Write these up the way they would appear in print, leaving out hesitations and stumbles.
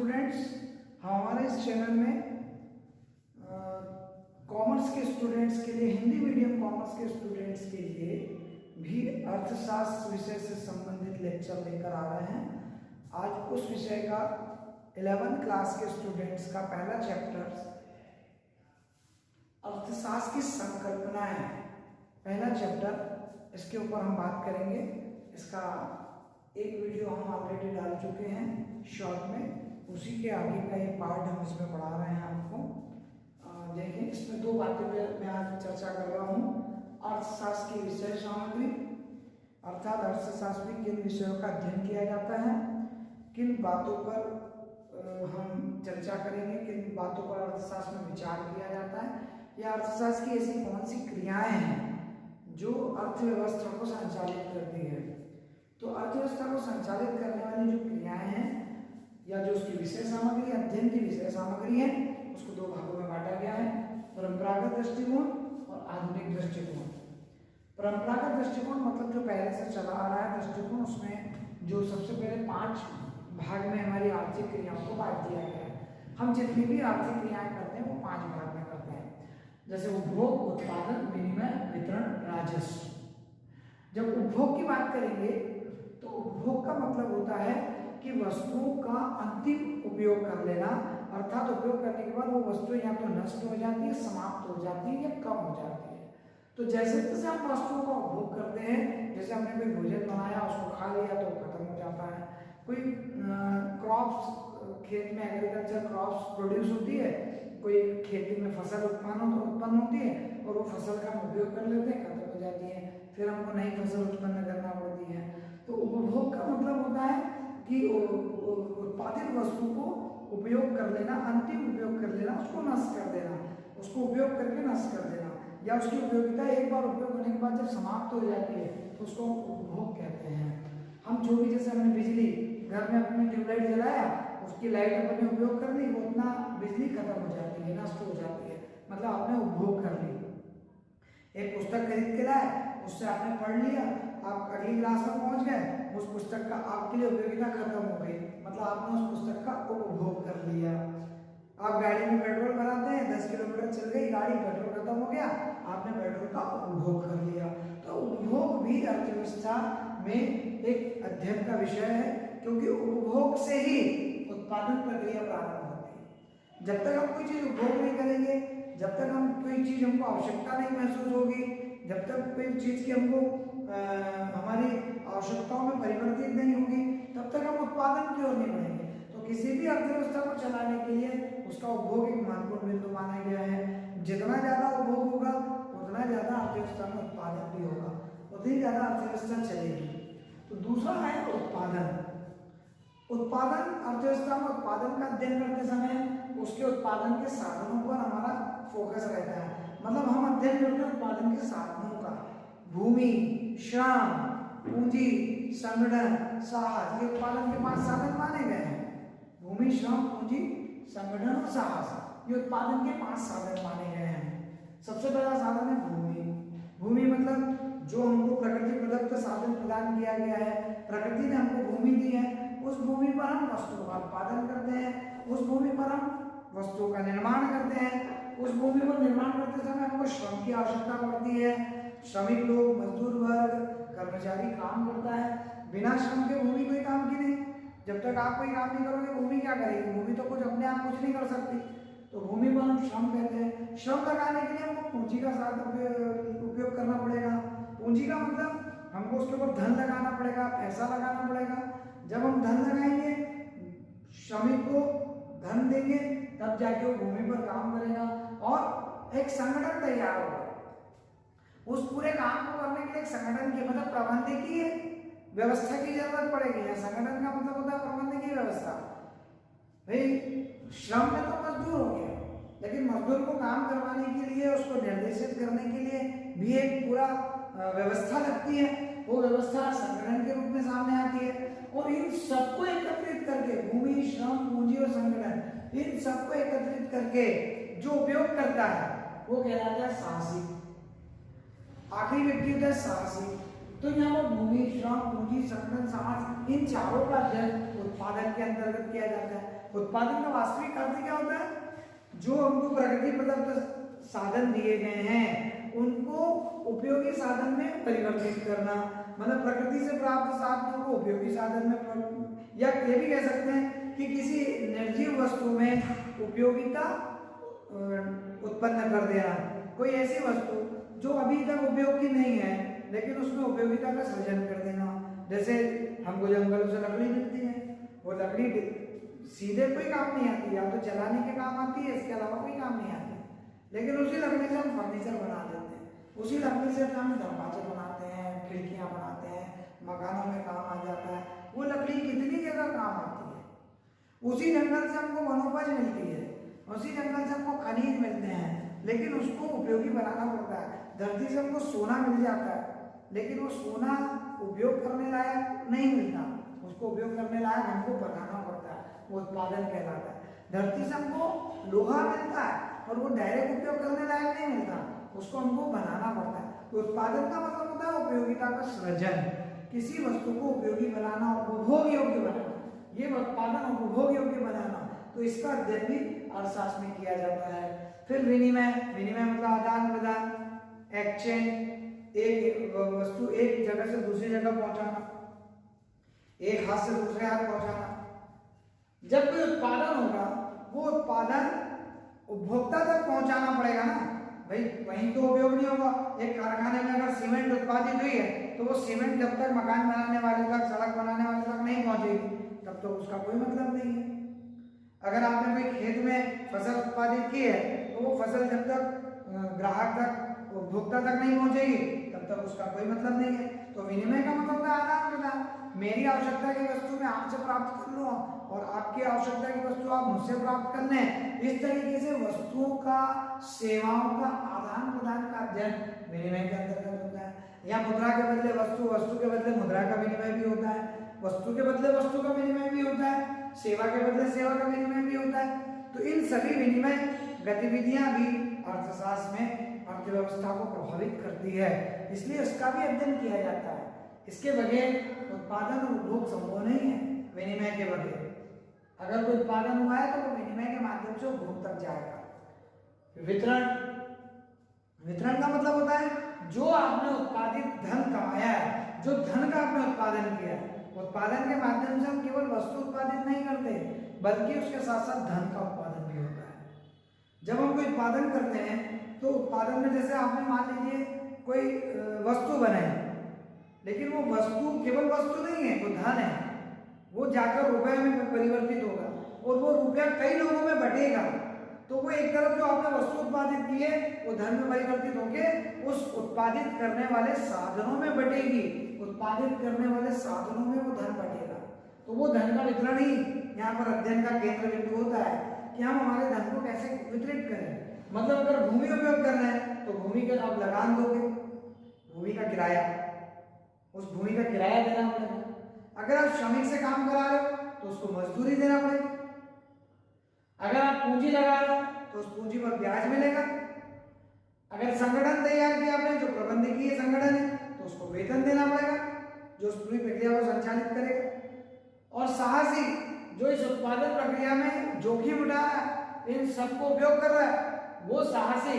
Students, हमारे इस channel में कॉमर्स के स्टूडेंट्स के लिए, हिंदी मीडियम कॉमर्स के स्टूडेंट्स के लिए भी अर्थशास्त्र विषय से संबंधित लेक्चर लेकर आ रहे हैं। आज उस विषय का 11th क्लास के स्टूडेंट्स का पहला चैप्टर अर्थशास्त्र की संकल्पनाएं, पहला चैप्टर, इसके ऊपर हम बात करेंगे। इसका एक वीडियो हम ऑलरेडी डाल चुके हैं शॉर्ट में, उसी के आगे का एक पार्ट हम इसमें पढ़ा रहे हैं आपको। देखिए, इसमें दो बातें मैं आज चर्चा कर रहा हूँ। अर्थशास्त्र की विषय सामग्री, अर्थात अर्थशास्त्र में किन विषयों का अध्ययन किया जाता है, किन बातों पर हम चर्चा करेंगे, किन बातों पर अर्थशास्त्र में विचार किया जाता है, या अर्थशास्त्र की ऐसी कौन सी क्रियाएं हैं जो अर्थव्यवस्था को संचालित करती है। तो अर्थव्यवस्था को संचालित करने वाली जो क्रियाएं हैं या जो उसकी विषय सामग्री, अध्ययन की विषय सामग्री है, उसको दो भागों में बांटा गया है, परंपरागत दृष्टिकोण और आधुनिक दृष्टिकोण। परंपरागत दृष्टिकोण मतलब जो पहले से चला आ रहा है दृष्टिकोण, उसमें जो सबसे पहले 5 भाग में हमारी आर्थिक क्रियाओं को बांट दिया गया है। हम जितनी भी आर्थिक क्रियाएं करते हैं वो 5 भाग में करते हैं, जैसे उपभोग, उत्पादन, विनिमय, वितरण, राजस्व। जब उपभोग की बात करेंगे तो उपभोग का मतलब होता है कि वस्तुओं का अंतिम उपयोग कर लेना, अर्थात उपयोग करने के बाद वो वस्तु या तो नष्ट हो जाती है, समाप्त हो जाती है या कम हो जाती है। तो जैसे जैसे हम वस्तुओं का उपभोग करते हैं, जैसे हमने कोई भोजन बनाया, उसको खा लिया तो खत्म हो जाता है। कोई क्रॉप्स, खेत में एग्रीकल्चर क्रॉप्स प्रोड्यूस होती है, कोई खेती में फसल उत्पन्न होती है और वो फसल का हम उपयोग कर लेते हैं, खत्म हो जाती है, फिर हमको नई फसल उत्पन्न करना पड़ती है। तो उपभोग का मतलब होता है कि उत्पादित वस्तु को उपयोग कर लेना, अंतिम उपयोग कर लेना, उसको नष्ट कर देना, उसको उपयोग करके नष्ट कर देना, या उसकी उपयोगिता एक बार उपयोग होने के बाद जब समाप्त हो जाती है तो उसको उपभोग कहते हैं। हम जो भी, जैसे हमने बिजली घर में अपने ट्यूबलाइट जलाया, उसकी लाइट अपने उपयोग कर ली, वो उतना बिजली खत्म हो जाती है, नष्ट हो जाती है, मतलब आपने उपभोग कर ली। एक पुस्तक खरीद के लाए, उससे आपने पढ़ लिया, आप अगली क्लास में पहुंच गए, उस पुस्तक का आपके लिए उपयोगिता खत्म हो गई, मतलब आपने उस पुस्तक का उपभोग कर लिया। आप गाड़ी में पेट्रोल भराते हैं, 10 किलोमीटर चल गई गाड़ी, पेट्रोल खत्म हो गया, आपने पेट्रोल का उपभोग कर लिया। तो उपभोग भी अर्थव्यवस्था में एक अध्ययन का विषय है, क्योंकि उपभोग से ही उत्पादन प्रक्रिया प्रारंभ होती है। जब तक हम कोई चीज उपभोग नहीं करेंगे, जब तक हम कोई चीज हमको आवश्यकता नहीं महसूस होगी, जब तक कोई चीज की हमको हमारी आवश्यकताओं में परिवर्तित नहीं होगी, तब तक हम उत्पादन की ओर नहीं बढ़ेंगे। तो किसी भी अर्थव्यवस्था को चलाने के लिए उसका उपभोग एक महत्वपूर्ण बिंदु माना गया है। जितना ज्यादा उपभोग होगा उतना ज्यादा अर्थव्यवस्था में उत्पादन भी होगा, उतनी ज्यादा अर्थव्यवस्था चलेगी। तो दूसरा है उत्पादन। उत्पादन, अर्थव्यवस्था में उत्पादन का अध्ययन करते समय उसके उत्पादन के साधनों पर हमारा फोकस रहता है। मतलब हम अध्ययन करते हैं उत्पादन के साधनों का। भूमि, श्रम, पूंजी, संगठन, साहस, ये उत्पादन के 5 साधन माने गए हैं। भूमि, श्रम, पूंजी, संगठन और साहस, ये उत्पादन के 5 साधन माने गए हैं। सबसे पहला साधन है भूमि। भूमि मतलब जो हमको प्रकृति प्रदत्त साधन प्रदान किया गया है, प्रकृति ने हमको भूमि दी है, उस भूमि पर हम वस्तुओं का उत्पादन करते हैं, उस भूमि पर हम वस्तुओं का निर्माण करते हैं। उस भूमि पर निर्माण करते समय हमको श्रम की आवश्यकता पड़ती है। श्रमिक लोग, मजदूर वर्ग, कर्मचारी काम करता है। बिना श्रम के भूमि कोई काम की नहीं। जब तक आप कोई काम नहीं करोगे, भूमि क्या करेगी? भूमि तो कुछ अपने आप कुछ नहीं कर सकती। तो भूमि पर हम श्रम कहते हैं। श्रम लगाने के लिए हमको पूंजी का साथ उपयोग करना पड़ेगा। पूंजी का मतलब हमको उसके ऊपर धन लगाना पड़ेगा, पैसा लगाना पड़ेगा। जब हम धन लगाएंगे, श्रमिक को धन देंगे, तब जाके वो भूमि पर काम करेगा और एक संगठन तैयार होगा। उस पूरे काम को करने के लिए एक संगठन की, मतलब प्रबंधकीय व्यवस्था की जरूरत पड़ेगी। संगठन का मतलब होता है प्रबंधकीय व्यवस्था। भाई श्रम में तो मजदूर हो गया, लेकिन मजदूर को काम करवाने के लिए, उसको निर्देशित करने के लिए भी एक पूरा व्यवस्था लगती है। वो व्यवस्था संगठन के रूप में सामने आती है। और इन सबको एकत्रित करके, भूमि, श्रम, पूंजी और संगठन, इन सबको एकत्रित करके जो उपयोग करता है वो कहलाता है साहसी। आखिरी व्यक्ति होता है साहसी। तो यहाँ पर भूमि, श्रम, पूंजी, संगठन, समाज, इन चारों का अध्ययन उत्पादन के अंतर्गत किया जाता है। उत्पादन का वास्तविक अर्थ क्या होता है? जो हमको प्रकृति प्रदत्त साधन दिए गए हैं उनको उपयोगी साधन में परिवर्तित करना, मतलब प्रकृति से प्राप्त साधनों को उपयोगी साधन में, या ये भी कह सकते हैं कि किसी निर्जीव वस्तु में उपयोगिता उत्पन्न कर देना। कोई ऐसी वस्तु जो अभी तक उपयोग की नहीं है लेकिन उसमें उपयोगिता का सृजन कर देना। जैसे हमको जंगलों से लकड़ी मिलती है, वो लकड़ी सीधे कोई काम नहीं आती, या तो जलाने के काम आती है, इसके अलावा कोई काम नहीं आती, लेकिन उसी लकड़ी से हम फर्नीचर बना देते हैं, उसी लकड़ी से हम दरवाजे बनाते हैं, खिड़कियां बनाते हैं, मकानों में काम आ जाता है। वो लकड़ी कितनी जगह काम आती है। उसी जंगल से हमको वनोपज मिलती है, उसी जंगल से हमको खनिज मिलते हैं, लेकिन उसको उपयोगी बनाना पड़ता है। धरती से हमको सोना मिल जाता है, लेकिन वो सोना उपयोग करने लायक नहीं मिलता, उसको उपयोग करने लायक हमको बनाना पड़ता है, वो उत्पादन कहलाता है। धरती से हमको लोहा मिलता है और वो डायरेक्ट उपयोग करने लायक नहीं मिलता, उसको हमको बनाना पड़ता है। तो उत्पादन का मतलब होता है उपयोगिता का सृजन, किसी वस्तु को उपयोगी बनाना, उपभोग योग्य बनाना, ये उत्पादन उपभोग योग्य बनाना। तो इसका अध्ययन भी अर्थशास्त्र में किया जाता है। फिर विनिमय, विनिमय मतलब आदान प्रदान, एक्सचेंज, एक वस्तु एक जगह से दूसरी जगह पहुंचाना, एक हाथ से दूसरे हाथ पहुंचाना। जब कोई उत्पादन होगा वो उत्पादन उपभोक्ता तक पहुंचाना पड़ेगा ना भाई, वहीं तो उपयोग नहीं होगा। एक कारखाने में अगर सीमेंट उत्पादित हुई है तो वो सीमेंट जब तक मकान बनाने वाले तक, सड़क बनाने वाले तक नहीं पहुंचेगी तब तो उसका कोई मतलब नहीं है। अगर आपने कोई खेत में फसल उत्पादित की है तो वो फसल जब तक ग्राहक तक, उपभोक्ता तक नहीं पहुंचेगी तब तक उसका कोई मतलब नहीं है। तो विनिमय का मतलब है आदान प्रदान। मेरी आवश्यकता की वस्तु मैं आपसे प्राप्त कर लूँ और आपकी आवश्यकता की वस्तु आप मुझसे प्राप्त कर लें। इस तरीके से वस्तुओं का, सेवाओं का आदान प्रदान का अध्ययन विनिमय के अंतर्गत होता है। या मुद्रा के बदले वस्तु, वस्तु के बदले मुद्रा का विनिमय भी होता है, वस्तु के बदले वस्तु का विनिमय भी होता है, सेवा के बदले सेवा का विनिमय भी होता है। तो इन सभी विनिमय गतिविधियां भी अर्थशास्त्र में अर्थव्यवस्था को प्रभावित करती है, इसलिए इसका भी अध्ययन किया जाता है। इसके बगैर उत्पादन और उपभोग संभव नहीं है। विनिमय के बगैर अगर कोई उत्पादन हुआ है तो वो विनिमय के माध्यम से उपभोग तक जाएगा। वितरण, वितरण का मतलब होता है जो आपने उत्पादित धन कमाया है, जो धन का आपने उत्पादन किया है, उत्पादन के माध्यम से हम केवल वस्तु उत्पादित नहीं करते बल्कि उसके साथ साथ धन का उत्पादन भी होता है। जब हम कोई उत्पादन करते हैं तो उत्पादन में जैसे आपने मान लीजिए कोई वस्तु बनाई, लेकिन वो वस्तु केवल वस्तु नहीं है, वो धन है, वो जाकर रुपए में परिवर्तित होगा और वो रुपया कई लोगों में बटेगा। तो वो एक तरफ जो आपने वस्तु उत्पादित की है वो धन में परिवर्तित होकर उस उत्पादित करने वाले साधनों में बटेगी, उत्पादित करने वाले साधनों में वो धन बटेगा। तो वो धन का वितरण ही यहाँ पर अध्ययन का केंद्र बिंदु होता है कि हम हमारे धन को कैसे वितरित करें। मतलब अगर भूमि उपयोग करना है तो भूमि का आप लगान दोगे, भूमि का किराया, उस भूमि का किराया देना पड़ेगा। अगर आप श्रमिक से काम करा रहे हो तो उसको मजदूरी देना पड़ेगा। अगर आप पूंजी लगा रहे हो तो उस पूंजी पर ब्याज मिलेगा। अगर संगठन तैयार किया आपने, जो प्रबंधकीय संगठन है, तो उसको वेतन देना पड़ेगा जो उस पूरी प्रक्रिया को संचालित करेगा। और साहसी जो इस उत्पादन प्रक्रिया में जोखिम उठा रहा है, इन सबको उपयोग कर रहा है, वो साहसी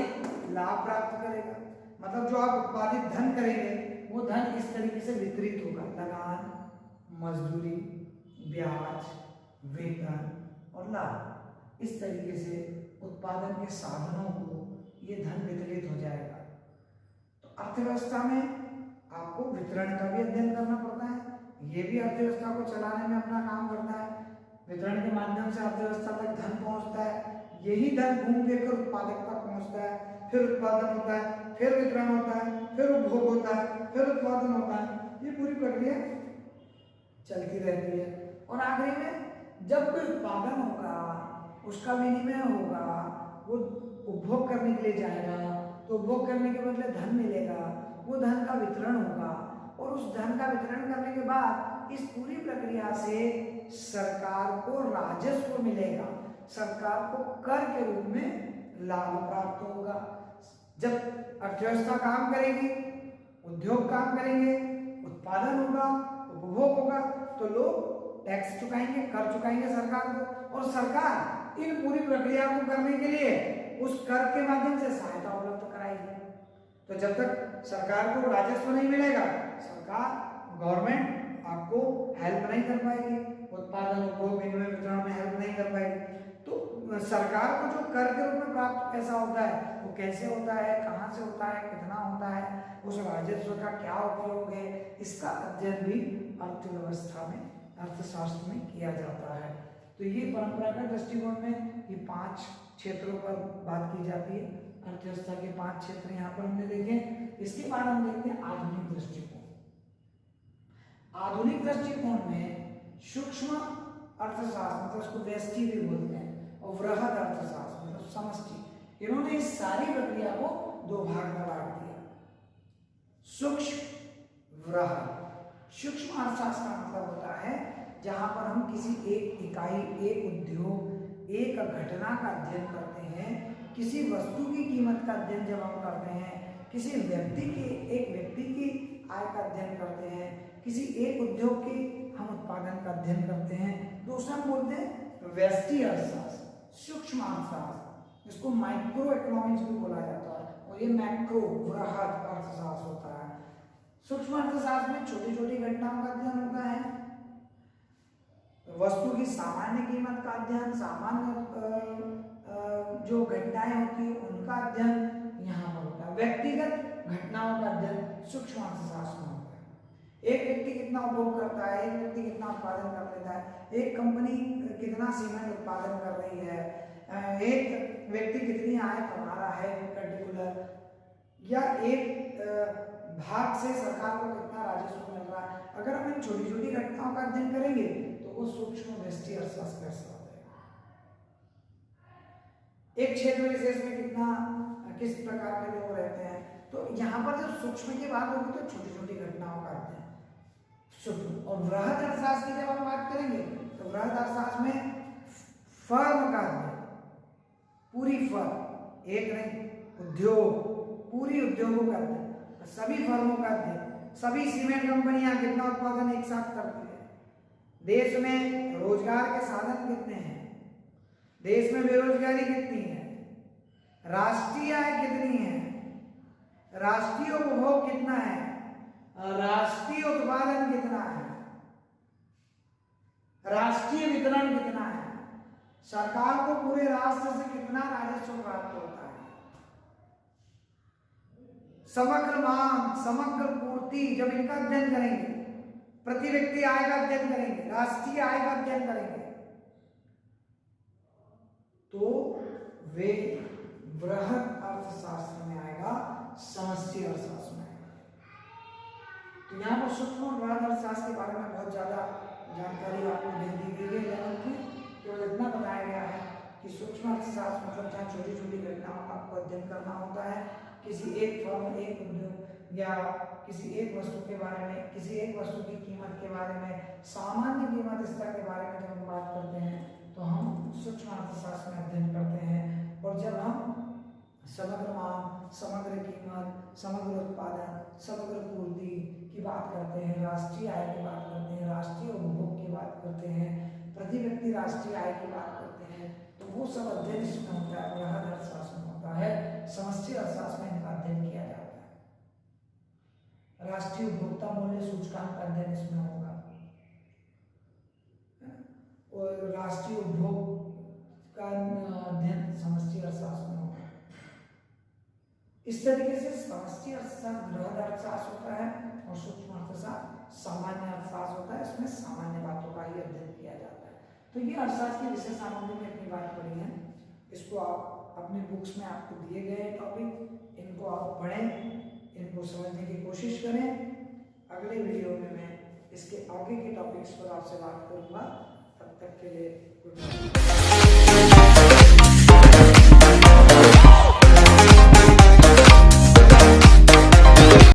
लाभ प्राप्त करेगा। मतलब जो आप उत्पादित धन करेंगे वो धन इस तरीके से वितरित होगा, लगान, मजदूरी, ब्याज, वेतन और लाभ। इस तरीके से उत्पादन के साधनों को ये धन वितरित हो जाएगा। तो अर्थव्यवस्था में आपको वितरण का भी अध्ययन करना पड़ता है, ये भी अर्थव्यवस्था को चलाने में अपना काम करता है। वितरण के माध्यम से अर्थव्यवस्था तक धन पहुंचता है, यही धन घूम फिर उत्पादक तक पहुंचता है, फिर उत्पादन होता है, फिर वितरण होता है, फिर उपभोग होता है, फिर उत्पादन होता है। ये पूरी प्रक्रिया चलती रहती है। और आखिरी में जब कोई उत्पादन होगा, उसका विनिमय होगा, वो उपभोग करने के लिए जाएगा, तो उपभोग करने के बदले धन मिलेगा, वो धन का वितरण होगा और उस धन का वितरण करने के बाद इस पूरी प्रक्रिया से सरकार को राजस्व मिलेगा, सरकार को कर के रूप में लाभ प्राप्त होगा। जब अर्थव्यवस्था काम करेगी, उद्योग काम करेंगे, उत्पादन होगा, उपभोग होगा, तो लोग टैक्स चुकाएंगे, कर चुकाएंगे सरकार को, और सरकार इन पूरी प्रक्रिया को करने के लिए उस कर के माध्यम से सहायता उपलब्ध कराएगी। तो जब तक सरकार को राजस्व नहीं मिलेगा, सरकार गवर्नमेंट आपको हेल्प नहीं कर पाएगी, उत्पादन उपभोग विनिमय वितरण में हेल्प नहीं कर पाएगी। तो सरकार को जो कर के रूप में प्राप्त पैसा होता है वो कैसे होता है, कहाँ से होता है, कितना होता है, उस राजस्व का क्या उपयोग है, इसका अध्ययन भी अर्थव्यवस्था में, अर्थशास्त्र में किया जाता है। तो ये परंपरागत दृष्टिकोण में ये 5 क्षेत्रों पर बात की जाती है। अर्थव्यवस्था के 5 क्षेत्र यहाँ पर हमने देखे। इसके बाद हम देखते हैं आधुनिक दृष्टिकोण। आधुनिक दृष्टिकोण में सूक्ष्म अर्थशास्त्र, मतलब उसको व्यष्टि भी बोलते हैं, और वृहद अर्थशास्त्र मतलब समष्टि, इन्होंने इस सारी प्रक्रिया को 2 भाग में बांट दिया, सूक्ष्म वृहद। सूक्ष्म अर्थशास्त्र का मतलब होता है जहां पर हम किसी एक इकाई, एक उद्योग, एक घटना का अध्ययन करते हैं, किसी वस्तु की कीमत का अध्ययन जब हम करते हैं, किसी एक व्यक्ति की आय का अध्ययन करते हैं, किसी एक उद्योग के हम उत्पादन का अध्ययन करते हैं, तो उसे हम बोलते हैं व्यष्टि अर्थशास्त्र, सूक्ष्म अर्थशास्त्र, जिसको माइक्रो इकोनॉमिक्स भी बोला जाता है, और ये मैक्रो वृहद अर्थशास्त्र होता है। सूक्ष्म अर्थशास्त्र में छोटी छोटी घटनाओं का अध्ययन होता है, वस्तु की सामान्य कीमत का अध्ययन, सामान्य जो घटनाएं होती है उनका अध्ययन यहाँ पर होता है। व्यक्तिगत घटनाओं का अध्ययन सूक्ष्म अर्थशास्त्र में होता है। एक व्यक्ति कितना उपभोग करता है, एक व्यक्ति कितना उत्पादन कर लेता है, एक कंपनी कितना सीमेंट उत्पादन कर रही है, एक व्यक्ति कितनी आय कमा रहा है पर्टिकुलर, या एक भाग से सरकार को कितना राजस्व मिल रहा है। अगर हम इन छोटी छोटी घटनाओं का अध्ययन करेंगे तो वो सूक्ष्म व्यष्टि अर्थशास्त्र कैसा होता है। एक क्षेत्र विशेष में किस प्रकार के लोग रहते हैं, तो यहाँ पर जब सूक्ष्म की बात होगी तो छोटी छोटी घटनाओं का अध्ययन सूक्ष्म। और वृहद अर्थशास्त्र की जब हम बात करेंगे तो वृहद अर्थशास्त्र में फर्म का अध्ययन, पूरी फर्म, एक नहीं, उद्योग, पूरी उद्योगों का अध्ययन, सभी फर्मों का अध्ययन, सभी सीमेंट कंपनियां कितना उत्पादन एक साथ करती है, देश में रोजगार के साधन कितने हैं, देश में बेरोजगारी कितनी है, राष्ट्रीय आय कितनी है, राष्ट्रीय उपभोग कितना है, राष्ट्रीय उत्पादन कितना है, राष्ट्रीय वितरण कितना है, सरकार को पूरे राष्ट्र से कितना राजस्व प्राप्त होता है, समग्र मांग, समग्र पूर्ति, जब इनका अध्ययन करेंगे, प्रति व्यक्ति आय का अध्ययन करेंगे, राष्ट्रीय आय का अध्ययन करेंगे, तो वे वृहद अर्थशास्त्र में आएगा, समष्टि अर्थशास्त्र में आएगा। तो यहाँ पर सूक्ष्म और वृहद अर्थशास्त्र के बारे में बहुत ज्यादा जानकारी आपको दे दी गई है, केवल इतना बताया गया है कि सूक्ष्म अर्थशास्त्र मतलब जहाँ छोटी छोटी घटनाओं का आपको अध्ययन करना होता है, किसी एक फर्म, एक उद्योग या किसी एक वस्तु के बारे में, किसी एक वस्तु की कीमत के बारे में, सामान्य कीमत स्तर के बारे में जब हम बात करते हैं तो हम सूक्ष्म अर्थशास्त्र में अध्ययन करते हैं। और जब हम समग्र मांग, समग्र कीमत, समग्र उत्पादन, समग्र पूर्ति की बात करते हैं, राष्ट्रीय आय की बात करते हैं, राष्ट्रीय उपभोग की बात करते हैं, प्रति व्यक्ति राष्ट्रीय आय की बात करते हैं, तो वो सब अध्ययन इसमें होता है, वृहद अर्थशास्त्र में होता है। समष्टि अर्थशास्त्र में इनका अध्ययन किया जाता है। राष्ट्रीय उपभोक्ता मूल्य सूचकांक का अध्ययन इसमें होगा, और राष्ट्रीय उपभोग का अध्ययन समष्टि अर्थशास्त्र में होगा। इस तरीके से समष्टि अर्थशास्त्र वृहद अर्थशास्त्र होता है और सूक्ष्म अर्थशास्त्र सामान्य अर्थशास्त्र होता है। इसमें सामान्य बातों का ही अध्ययन किया जाता है। तो ये अर्थशास्त्र की विषय सामग्री में इतनी बात पड़ी है, इसको आप अपने बुक्स में आपको दिए गए टॉपिक, इनको आप पढ़ें, इनको समझने की कोशिश करें। अगले वीडियो में मैं इसके आगे के टॉपिक्स पर आपसे बात करूंगा। तब तक के लिए गुड बाय।